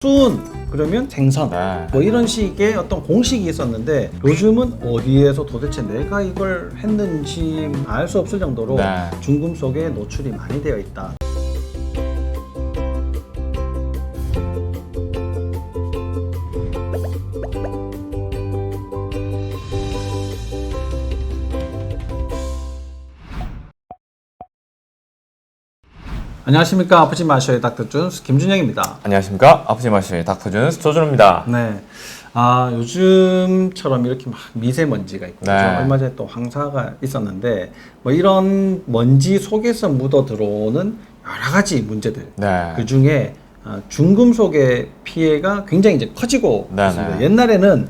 순 그러면 생선 네. 뭐 이런 식의 어떤 공식이 있었는데 요즘은 어디에서 도대체 내가 이걸 했는지 알 수 없을 정도로 네. 중금속에 노출이 많이 되어 있다. 안녕하십니까. 아프지 마셔의 닥터준스 김준영입니다. 안녕하십니까. 아프지 마시의 닥터준스 조준호입니다. 네. 아, 요즘처럼 이렇게 막 미세먼지가 있고, 네. 얼마 전에 또 황사가 있었는데, 뭐 이런 먼지 속에서 묻어 들어오는 여러 가지 문제들. 네. 그 중에 중금속의 피해가 굉장히 이제 커지고 네, 있습니다. 네. 옛날에는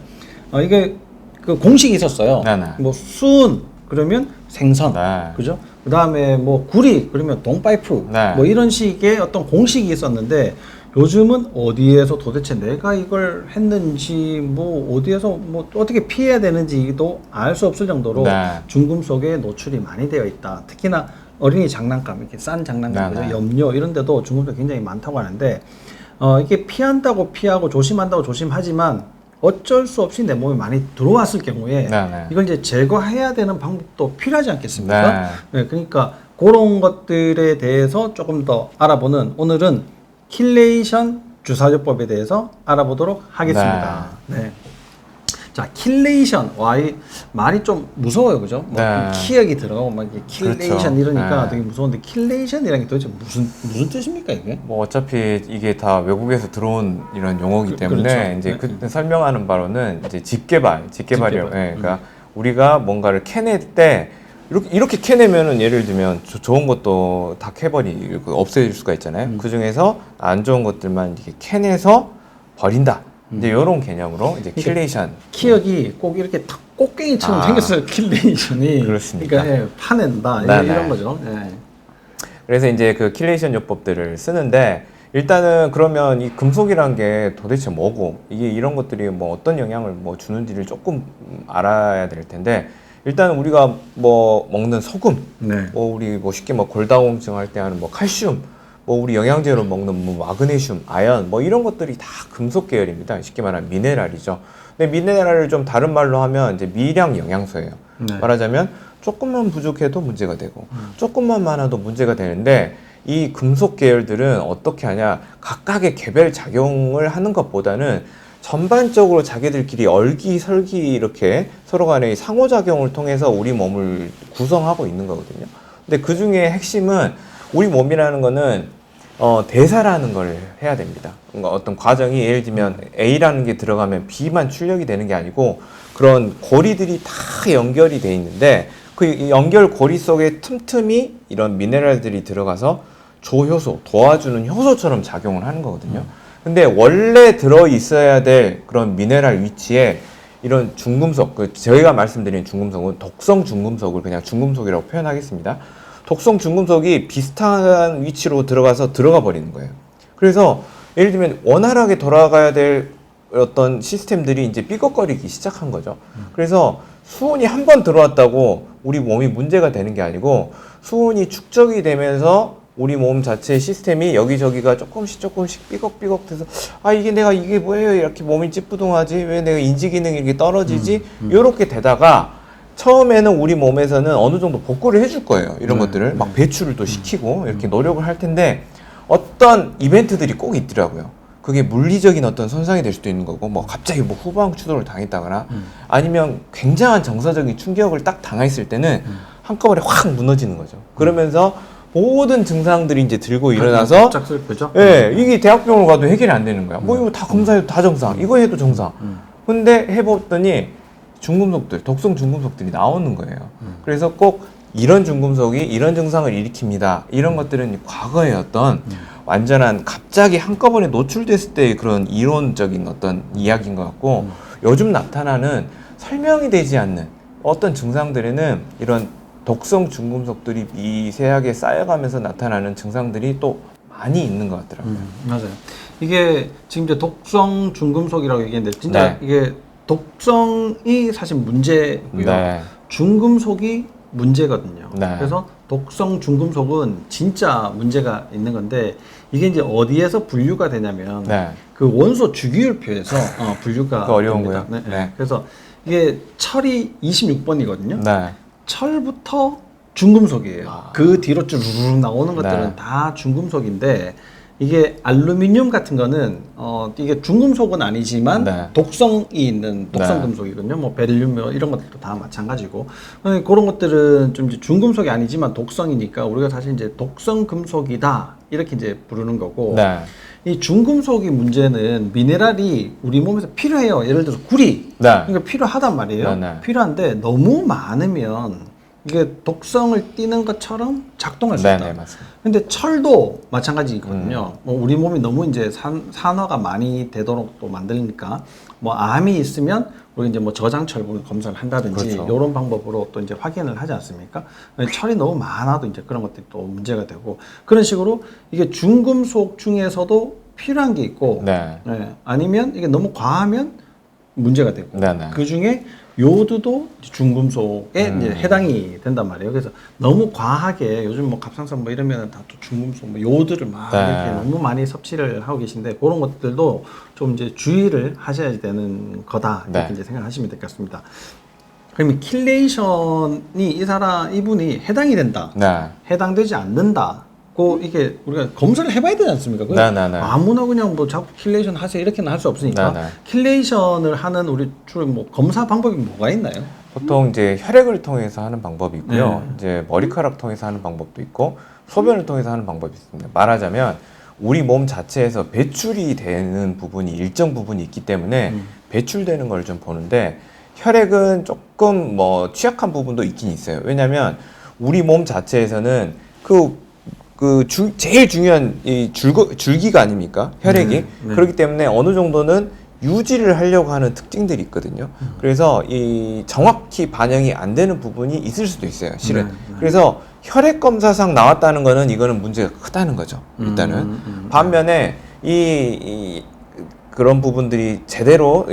이게 그 공식이 있었어요. 네, 네. 뭐 순, 그러면 생선. 네. 그죠? 그 다음에 뭐 구리, 그러면 동파이프. 네. 뭐 이런 식의 어떤 공식이 있었는데, 요즘은 어디에서 도대체 내가 이걸 했는지 뭐 어디에서 뭐 어떻게 피해야 되는지도 알 수 없을 정도로 네. 중금속에 노출이 많이 되어 있다. 특히나 어린이 장난감, 이렇게 싼 장난감, 네, 네. 염료 이런 데도 중금속 굉장히 많다고 하는데 이게 피한다고 피하고 조심한다고 조심하지만 어쩔 수 없이 내 몸에 많이 들어왔을 경우에 네, 네. 이걸 이제 제거해야 되는 방법도 필요하지 않겠습니까? 네. 네, 그러니까 그런 것들에 대해서 조금 더 알아보는 오늘은 킬레이션 주사요법에 대해서 알아보도록 하겠습니다. 네. 자, 킬레이션. 와, 이 말이 좀 무서워요, 그죠? 뭐 네. 키역이 들어가고 막 이게 킬레이션 그렇죠. 이러니까 네. 되게 무서운데 킬레이션이라는 게 도대체 무슨 뜻입니까, 이게? 뭐 어차피 이게 다 외국에서 들어온 이런 용어이기 때문에 그렇죠. 이제 네. 그때 설명하는 바로는 이제 집게발이라고. 집게발. 예, 그러니까 우리가 뭔가를 캐낼 때 이렇게 캐내면은 예를 들면 좋은 것도 다 캐버리고 없애질 수가 있잖아요. 그 중에서 안 좋은 것들만 이렇게 캐내서 버린다. 이제 이런 개념으로 이제 킬레이션. 키역이 꼭 이렇게 탁 꽃갱이처럼 아. 생겼어요, 킬레이션이. 그렇습니까? 그러니까 파낸다. 네, 이런 네. 거죠. 네. 그래서 이제 그 킬레이션 요법들을 쓰는데 일단은 그러면 이 금속이란 게 도대체 뭐고 이게 이런 것들이 뭐 어떤 영향을 뭐 주는지를 조금 알아야 될 텐데 일단 우리가 뭐 먹는 소금, 네. 뭐 우리 뭐 쉽게 뭐 골다공증 할 때 하는 뭐 칼슘, 뭐 우리 영양제로 먹는 뭐 마그네슘, 아연 뭐 이런 것들이 다 금속 계열입니다. 쉽게 말하면 미네랄이죠. 근데 미네랄을 좀 다른 말로 하면 이제 미량 영양소예요. 네. 말하자면 조금만 부족해도 문제가 되고 조금만 많아도 문제가 되는데 이 금속 계열들은 어떻게 하냐 각각의 개별 작용을 하는 것보다는 전반적으로 자기들끼리 얼기설기 이렇게 서로 간의 상호작용을 통해서 우리 몸을 구성하고 있는 거거든요. 근데 그 중에 핵심은 우리 몸이라는 거는 대사라는 걸 해야 됩니다. 뭔가 어떤 과정이 예를 들면 A라는 게 들어가면 B만 출력이 되는 게 아니고 그런 고리들이 다 연결이 돼 있는데 그 연결 고리 속에 틈틈이 이런 미네랄들이 들어가서 조효소, 도와주는 효소처럼 작용을 하는 거거든요. 근데 원래 들어 있어야 될 그런 미네랄 위치에 이런 중금속, 저희가 말씀드린 중금속은 독성 중금속을 그냥 중금속이라고 표현하겠습니다. 독성 중금속이 비슷한 위치로 들어가 버리는 거예요. 그래서 예를 들면 원활하게 돌아가야 될 어떤 시스템들이 이제 삐걱거리기 시작한 거죠. 그래서 수온이 한 번 들어왔다고 우리 몸이 문제가 되는 게 아니고 수온이 축적이 되면서 우리 몸 자체의 시스템이 여기저기가 조금씩 삐걱삐걱 돼서 이게 뭐예요? 이렇게 몸이 찌뿌둥하지? 왜 내가 인지 기능이 이렇게 떨어지지? 이렇게 되다가 처음에는 우리 몸에서는 어느 정도 복구를 해줄 거예요. 이런 것들을 막 배출을 또 시키고 이렇게 노력을 할 텐데 어떤 이벤트들이 꼭 있더라고요. 그게 물리적인 어떤 손상이 될 수도 있는 거고 뭐 갑자기 뭐 후방 추돌을 당했다거나 아니면 굉장한 정서적인 충격을 딱 당했을 때는 한꺼번에 확 무너지는 거죠. 그러면서 모든 증상들이 이제 들고 일어나서 짝슬프죠? 예, 이게 대학병원을 가도 해결이 안 되는 거야. 뭐 이거 다 검사해도 다 정상. 이거 해도 정상. 근데 해봤더니 중금속들, 독성 중금속들이 나오는 거예요. 그래서 꼭 이런 중금속이 이런 증상을 일으킵니다. 이런 것들은 과거의 어떤 완전한 갑자기 한꺼번에 노출됐을 때의 그런 이론적인 어떤 이야기인 것 같고 요즘 나타나는 설명이 되지 않는 어떤 증상들에는 이런 독성 중금속들이 미세하게 쌓여가면서 나타나는 증상들이 또 많이 있는 것 같더라고요. 맞아요. 이게 지금 이제 독성 중금속이라고 얘기했는데 진짜 네. 이게 독성이 사실 문제고요. 네. 중금속이 문제거든요. 네. 그래서 독성 중금속은 진짜 문제가 있는 건데 이게 이제 어디에서 분류가 되냐면 네. 그 원소 주기율표에서 분류가 그 어려운 됩니다. 거요? 네. 네. 그래서 이게 철이 26번이거든요. 네. 철부터 중금속이에요. 아. 그 뒤로 쭈르륵 나오는 것들은 네. 다 중금속인데 이게 알루미늄 같은 거는 이게 중금속은 아니지만 네. 독성이 있는 독성 네. 금속이거든요. 뭐 베릴륨 뭐 이런 것들도 다 마찬가지고 그런 것들은 좀 이제 중금속이 아니지만 독성이니까 우리가 사실 이제 독성 금속이다 이렇게 이제 부르는 거고 네. 이 중금속의 문제는 미네랄이 우리 몸에서 필요해요. 예를 들어서 구리 네. 그러니까 필요하단 말이에요. 네, 네. 필요한데 너무 많으면 이게 독성을 띠는 것처럼 작동할 수 있다. 네, 맞습니다. 근데 철도 마찬가지거든요. 뭐 우리 몸이 너무 이제 산화가 많이 되도록 또 만드니까 뭐 암이 있으면 우리 이제 뭐 저장철 검사를 한다든지 그렇죠. 이런 방법으로 또 이제 확인을 하지 않습니까? 철이 너무 많아도 이제 그런 것들이 또 문제가 되고 그런 식으로 이게 중금속 중에서도 필요한 게 있고 네. 아니면 이게 너무 과하면 문제가 되고 네, 네. 그 중에 요드도 중금속에 이제 해당이 된단 말이에요. 그래서 너무 과하게 요즘 뭐 갑상선 뭐 이러면 다 또 중금속, 뭐 요드를 막 네. 이렇게 너무 많이 섭취를 하고 계신데 그런 것들도 좀 이제 주의를 하셔야 되는 거다 이렇게 네. 이제 생각하시면 될 것 같습니다. 그러면 킬레이션이 이분이 해당이 된다, 네. 해당되지 않는다. 이게 우리가 검사를 해봐야 되지 않습니까? 네, 네, 네. 아무나 그냥 뭐 자꾸 킬레이션 하세요 이렇게는 할 수 없으니까 네, 네. 킬레이션을 하는 우리 주로 뭐 검사 방법이 뭐가 있나요? 보통 이제 혈액을 통해서 하는 방법이 있고요. 네. 이제 머리카락 통해서 하는 방법도 있고 소변을 통해서 하는 방법이 있습니다. 말하자면 우리 몸 자체에서 배출이 되는 부분이 일정 부분이 있기 때문에 배출되는 걸 좀 보는데 혈액은 조금 뭐 취약한 부분도 있긴 있어요. 왜냐하면 우리 몸 자체에서는 제일 중요한 이 줄기가 아닙니까? 혈액이. 네. 그렇기 때문에 어느 정도는 유지를 하려고 하는 특징들이 있거든요. 그래서 이 정확히 반영이 안 되는 부분이 있을 수도 있어요, 실은. 네. 그래서 혈액 검사상 나왔다는 거는 이거는 문제가 크다는 거죠, 일단은. 반면에 그런 부분들이 제대로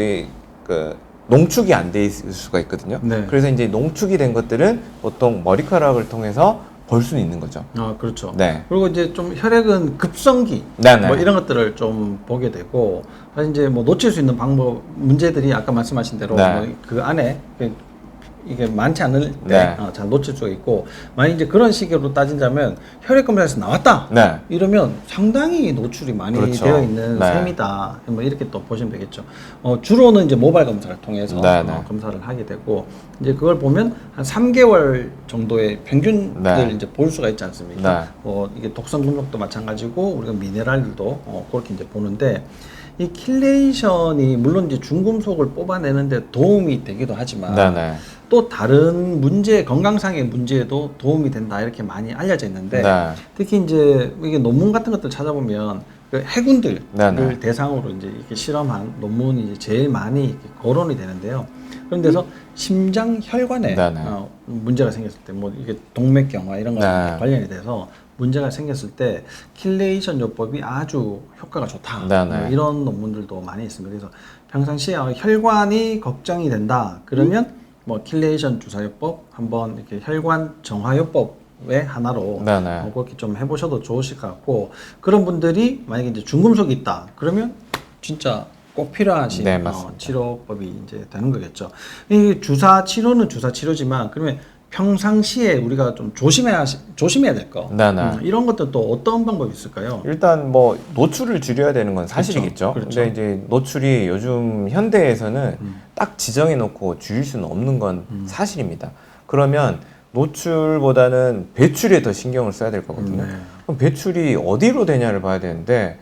농축이 안 돼 있을 수가 있거든요. 네. 그래서 이제 농축이 된 것들은 보통 머리카락을 통해서 볼 수는 있는 거죠. 그렇죠. 네. 그리고 이제 좀 혈액은 급성기 네네. 뭐 이런 것들을 좀 보게 되고 사실 이제 뭐 놓칠 수 있는 문제들이 아까 말씀하신 대로 네. 뭐 그 안에 이게 많지 않을 네. 때 잘 놓칠 수가 있고 만약 이제 그런 식으로 따진다면 혈액 검사에서 나왔다 네. 이러면 상당히 노출이 많이 그렇죠. 되어 있는 네. 셈이다 뭐 이렇게 또 보시면 되겠죠. 주로는 이제 모발 검사를 통해서 네, 네. 검사를 하게 되고 이제 그걸 보면 한 3개월 정도의 평균을 네. 이제 볼 수가 있지 않습니까? 네. 이게 독성 금속도 마찬가지고 우리가 미네랄들도 그렇게 이제 보는데 이 킬레이션이 물론 이제 중금속을 뽑아내는데 도움이 되기도 하지만 네네. 또 다른 건강상의 문제에도 도움이 된다 이렇게 많이 알려져 있는데 네. 특히 이제 이게 논문 같은 것들 찾아보면 그 해군들을 네네. 대상으로 이제 이렇게 실험한 논문이 이제 제일 많이 이렇게 거론이 되는데요. 그런 데서 심장 혈관에 네네. 문제가 생겼을 때 뭐 이게 동맥경화 이런 거 네. 관련이 돼서 문제가 생겼을 때 킬레이션 요법이 아주 효과가 좋다. 네네. 뭐 이런 논문들도 많이 있습니다. 그래서 평상시에 혈관이 걱정이 된다. 그러면 뭐 킬레이션 주사요법 한번 이렇게 혈관 정화요법의 하나로 네네. 그렇게 좀 해보셔도 좋으실 것 같고 그런 분들이 만약에 이제 중금속이 있다. 그러면 진짜 꼭 필요하신 네, 맞습니다. 치료법이 이제 되는 거겠죠. 이 주사 치료는 주사 치료지만 그러면 평상시에 우리가 좀 조심해야 될 거. 네네. 이런 것들 또 어떤 방법이 있을까요? 일단 뭐 노출을 줄여야 되는 건 사실이겠죠. 그렇죠. 근데 이제 노출이 요즘 현대에서는 딱 지정해 놓고 줄일 수는 없는 건 사실입니다. 그러면 노출보다는 배출에 더 신경을 써야 될 거거든요. 네. 그럼 배출이 어디로 되냐를 봐야 되는데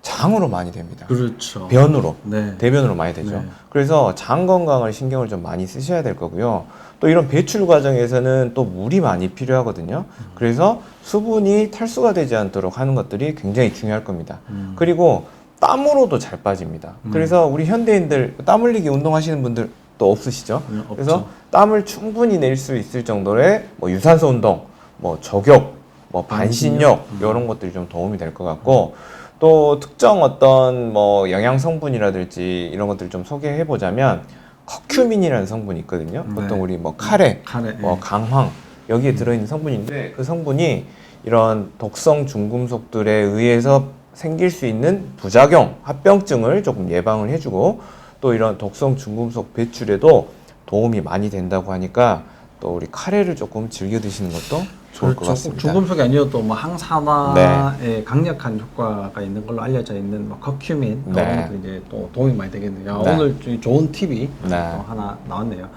장으로 많이 됩니다. 그렇죠. 변으로. 네. 대변으로 많이 되죠. 네. 그래서 장 건강을 신경을 좀 많이 쓰셔야 될 거고요. 또 이런 배출 과정에서는 또 물이 많이 필요하거든요. 그래서 수분이 탈수가 되지 않도록 하는 것들이 굉장히 중요할 겁니다. 그리고 땀으로도 잘 빠집니다. 그래서 우리 현대인들 땀 흘리기 운동하시는 분들 또 없으시죠? 그래서 없죠. 땀을 충분히 낼 수 있을 정도의 뭐 유산소 운동, 뭐 저격, 뭐 반신욕 이런 것들이 좀 도움이 될 것 같고 또 특정 어떤 뭐 영양 성분이라든지 이런 것들을 좀 소개해 보자면 커큐민이라는 성분이 있거든요. 보통 우리 뭐 카레, 카레, 뭐 예. 강황 여기에 들어있는 성분인데 그 성분이 이런 독성 중금속들에 의해서 생길 수 있는 부작용, 합병증을 조금 예방을 해주고 또 이런 독성 중금속 배출에도 도움이 많이 된다고 하니까 또 우리 카레를 조금 즐겨 드시는 것도 좋을 것 같습니다. 중금속이 아니어도 뭐 항산화에 강력한 효과가 있는 걸로 알려져 있는 뭐 커큐민 네. 이런 것도 이제 또 도움이 많이 되겠네요. 네. 오늘 좋은 팁이 네. 또 하나 나왔네요.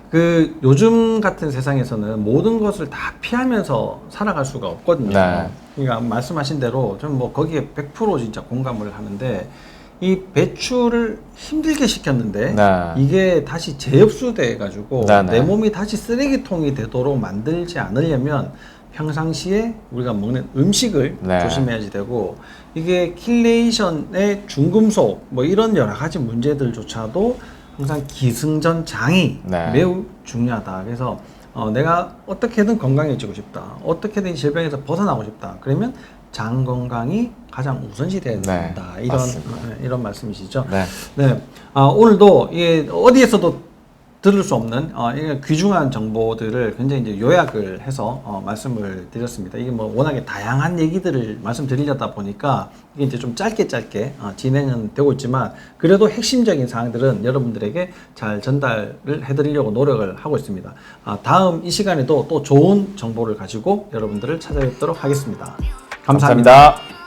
그 요즘 같은 세상에서는 모든 것을 다 피하면서 살아갈 수가 없거든요. 네. 그러니까 말씀하신 대로 좀 뭐 거기에 100% 진짜 공감을 하는데 이 배출을 힘들게 시켰는데 네. 이게 다시 재흡수돼 가지고 네, 네. 내 몸이 다시 쓰레기통이 되도록 만들지 않으려면 평상시에 우리가 먹는 음식을 네. 조심해야지 되고 이게 킬레이션의 중금속 뭐 이런 여러 가지 문제들조차도 항상 기승전장이 네. 매우 중요하다. 그래서 내가 어떻게든 건강해지고 싶다. 어떻게든 이 질병에서 벗어나고 싶다. 그러면 장 건강이 가장 우선시 돼야 된다. 네, 맞습니다. 이런 말씀이시죠. 네. 네. 오늘도 이게 어디에서도 들을 수 없는 이게 귀중한 정보들을 굉장히 이제 요약을 해서 말씀을 드렸습니다. 이게 뭐 워낙에 다양한 얘기들을 말씀드리려다 보니까 이게 이제 좀 짧게 진행은 되고 있지만 그래도 핵심적인 사항들은 여러분들에게 잘 전달을 해드리려고 노력을 하고 있습니다. 다음 이 시간에도 또 좋은 정보를 가지고 여러분들을 찾아뵙도록 하겠습니다. 감사합니다. 감사합니다.